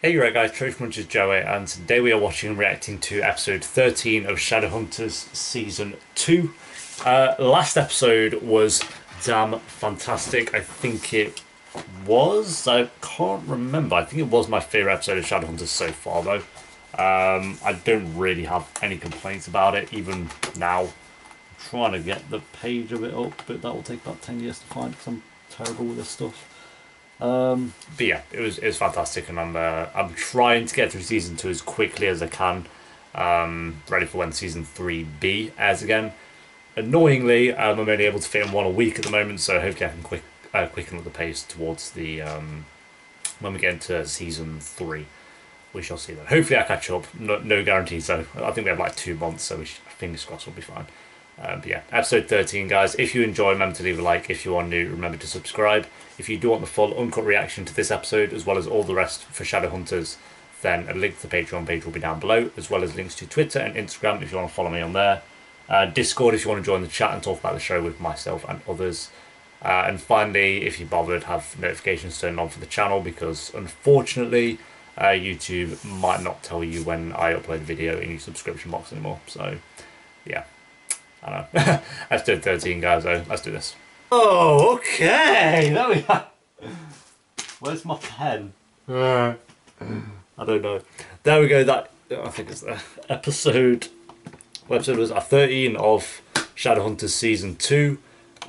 Hey, you right guys, Trophy Munchers Joey, and today we are watching and reacting to episode 13 of Shadowhunters Season 2. Last episode was damn fantastic. I think it was. I can't remember. I think it was my favourite episode of Shadowhunters so far, though. I don't really have any complaints about it, even now. I'm trying to get the page of it up, but that will take about 10 years to find because I'm terrible with this stuff. But yeah, it was fantastic, and I'm trying to get through season 2 as quickly as I can, ready for when season 3B airs again. Annoyingly, I'm only able to fit in one a week at the moment, so hopefully I can quicken up the pace towards the when we get into season 3. We shall see that. Hopefully I catch up. No guarantees though. I think we have like 2 months, so fingers crossed we'll be fine. But yeah, episode 13, guys. If you enjoy, remember to leave a like. If you are new, remember to subscribe. If you do want the full uncut reaction to this episode, as well as all the rest for Shadowhunters, then a link to the Patreon page will be down below, as well as links to Twitter and Instagram if you want to follow me on there. Discord if you want to join the chat and talk about the show with myself and others. And finally, if you bothered, have notifications turned on for the channel, because unfortunately, YouTube might not tell you when I upload a video in your subscription box anymore. So, yeah. I know. Episode 13, guys, though. Let's do this. Oh, okay. There we are. Where's my pen? I don't know. There we go. That, I think it's the episode. What episode was that? 13 of Shadowhunters Season 2.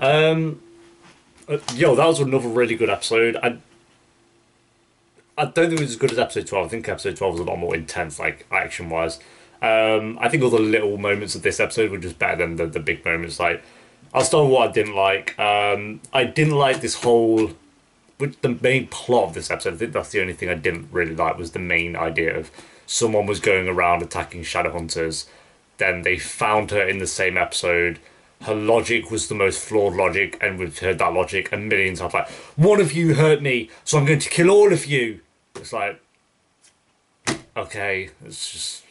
Yo, that was another really good episode. I don't think it was as good as episode 12. I think episode 12 was a lot more intense, like, action-wise. I think all the little moments of this episode were just better than the big moments. Like, I'll start with what I didn't like. I didn't like this whole... the main plot of this episode, I think that's the only thing I didn't really like, was the main idea of someone was going around attacking Shadowhunters. Then they found her in the same episode. Her logic was the most flawed logic, and we've heard that logic a million times. Like, one of you hurt me, so I'm going to kill all of you. It's like, okay, it's just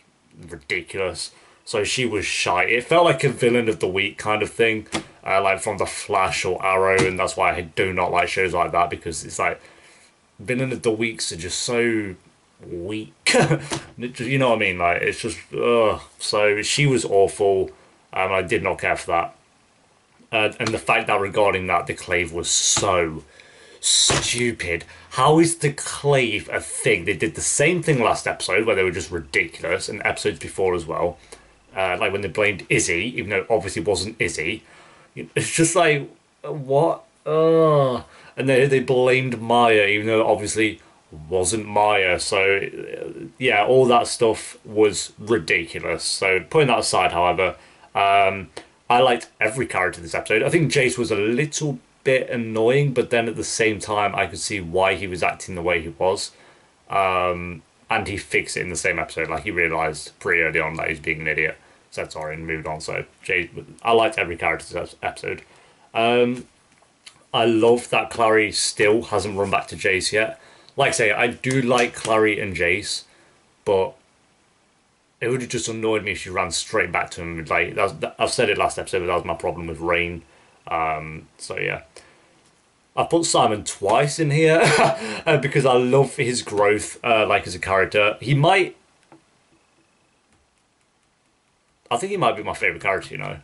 ridiculous. So she was shy. It felt like a villain of the week kind of thing, like from The Flash or Arrow, and that's why I do not like shows like that, because it's like villain of the weeks are just so weak. You know what I mean? Like, it's just ugh. So she was awful. I did not care for that. And the fact that regarding that, the clave was so stupid. How is the clave a thing? They did the same thing last episode, where they were just ridiculous, and episodes before as well. Like when they blamed Izzy, even though it obviously wasn't Izzy. It's just like, what? And they blamed Maya, even though it obviously wasn't Maya. So, yeah, all that stuff was ridiculous. So, putting that aside, however, I liked every character in this episode. I think Jace was a little bit annoying, but then at the same time, I could see why he was acting the way he was. And he fixed it in the same episode. Like, he realised pretty early on that he's being an idiot. Said sorry and moved on. So, Jace, I liked every character in this episode. I love that Clary still hasn't run back to Jace yet. Like I say, I do like Clary and Jace, but it would have just annoyed me if she ran straight back to him. Like, I've said it last episode, but that was my problem with Rain. So yeah, I put Simon twice in here because I love his growth, like, as a character. I think he might be my favourite character, you know.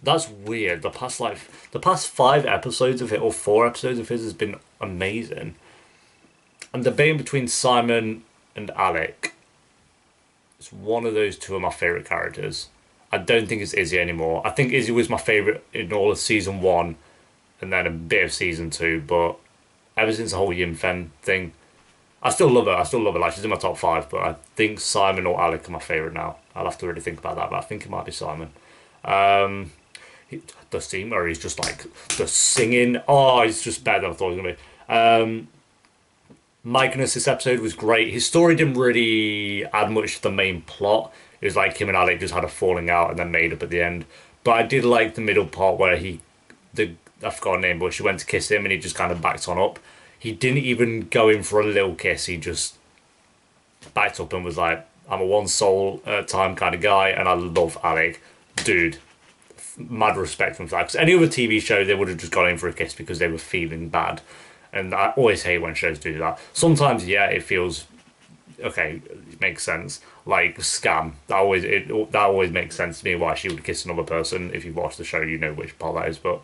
That's weird. The past 5 episodes of it, or 4 episodes of his, has been amazing. I'm debating between Simon and Alec. It's one of those two of my favourite characters. I don't think it's Izzy anymore. I think Izzy was my favourite in all of season 1, and then a bit of season 2, but ever since the whole Yin Fen thing, I still love her. Like, she's in my top 5, but I think Simon or Alec are my favourite now. I'll have to really think about that, but I think it might be Simon. The scene where he's just like, the singing, oh, it's just better than I thought it was going to be. Magnus, this episode was great. His story didn't really add much to the main plot. It was like him and Alec just had a falling out and then made up at the end. But I did like the middle part where I forgot her name, but she went to kiss him and he just kind of backed on up. He didn't even go in for a little kiss. He just backed up and was like, I'm a one soul at a time kind of guy, and I love Alec. Dude, mad respect for that. Because any other TV show, they would have just gone in for a kiss because they were feeling bad. And I always hate when shows do that. Sometimes, yeah, it feels okay, it makes sense. Like Scam, that always makes sense to me why she would kiss another person. If you watch the show, you know which part that is. But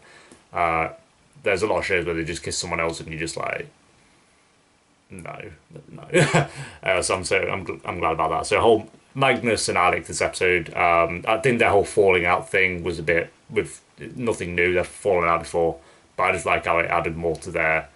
there's a lot of shows where they just kiss someone else, and you're just like, no, no. I'm glad about that. So whole Magnus and Alec this episode. I think their whole falling out thing was a bit with nothing new. They've fallen out before, but I just like how it added more to their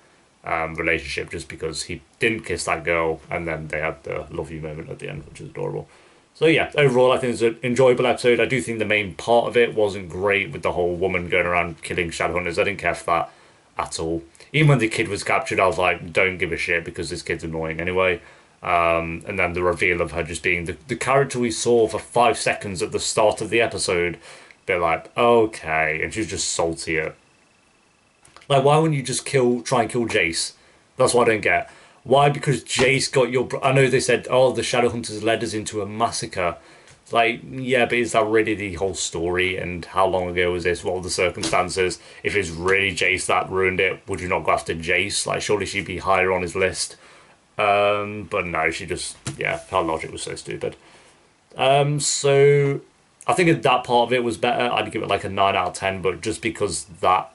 relationship, just because he didn't kiss that girl, and then they had the love you moment at the end, which is adorable. So yeah, overall I think it's an enjoyable episode. I do think the main part of it wasn't great with the whole woman going around killing Shadowhunters. I didn't care for that at all. Even when the kid was captured, I was like, don't give a shit because this kid's annoying anyway. And then the reveal of her just being the character we saw for 5 seconds at the start of the episode, they're like, okay, and she's just salty at. Like, why wouldn't you just try and kill Jace? That's what I don't get. Why? Because Jace got your. I know they said, oh, the Shadowhunters led us into a massacre. Like, yeah, but is that really the whole story? And how long ago was this? What were the circumstances? If it's really Jace that ruined it, would you not go after Jace? Like, surely she'd be higher on his list. But no, she just, yeah, her logic was so stupid. So I think that part of it was better. I'd give it like a 9 out of 10, but just because that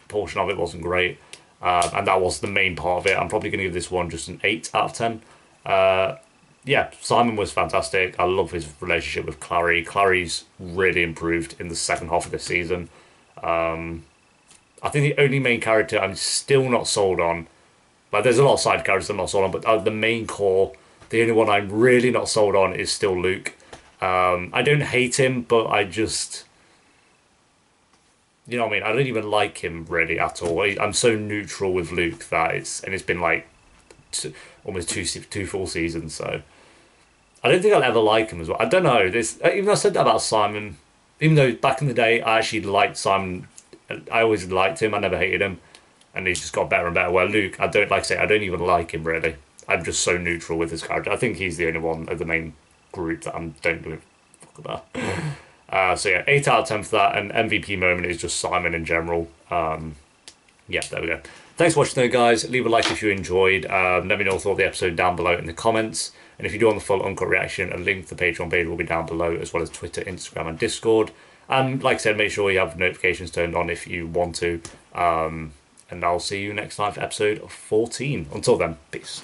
portion of it wasn't great, and that was the main part of it, I'm probably going to give this one just an 8 out of 10. Yeah, Simon was fantastic. I love his relationship with Clary. Clary's really improved in the second half of the season. I think the only main character I'm still not sold on, like there's a lot of side characters I'm not sold on, but the main core, the only one I'm really not sold on is still Luke. I don't hate him, but I just, you know what I mean? I don't even like him really at all. I'm so neutral with Luke that it's been like almost two full seasons, so I don't think I'll ever like him as well. I don't know. Even though I said that about Simon, even though back in the day I actually liked Simon, I always liked him. I never hated him, and he's just got better and better. Where Luke, I don't like I say, I don't even like him really. I'm just so neutral with his character. I think he's the only one of the main group that I don't give a fuck about. So yeah, 8 out of 10 for that. And MVP moment is just Simon in general. Yeah, there we go. Thanks for watching though, guys. Leave a like if you enjoyed. Let me know what you thought of the episode down below in the comments. And if you do want the full uncut reaction, a link to the Patreon page will be down below, as well as Twitter, Instagram, and Discord. And like I said, make sure you have notifications turned on if you want to. And I'll see you next time for episode 14. Until then, peace.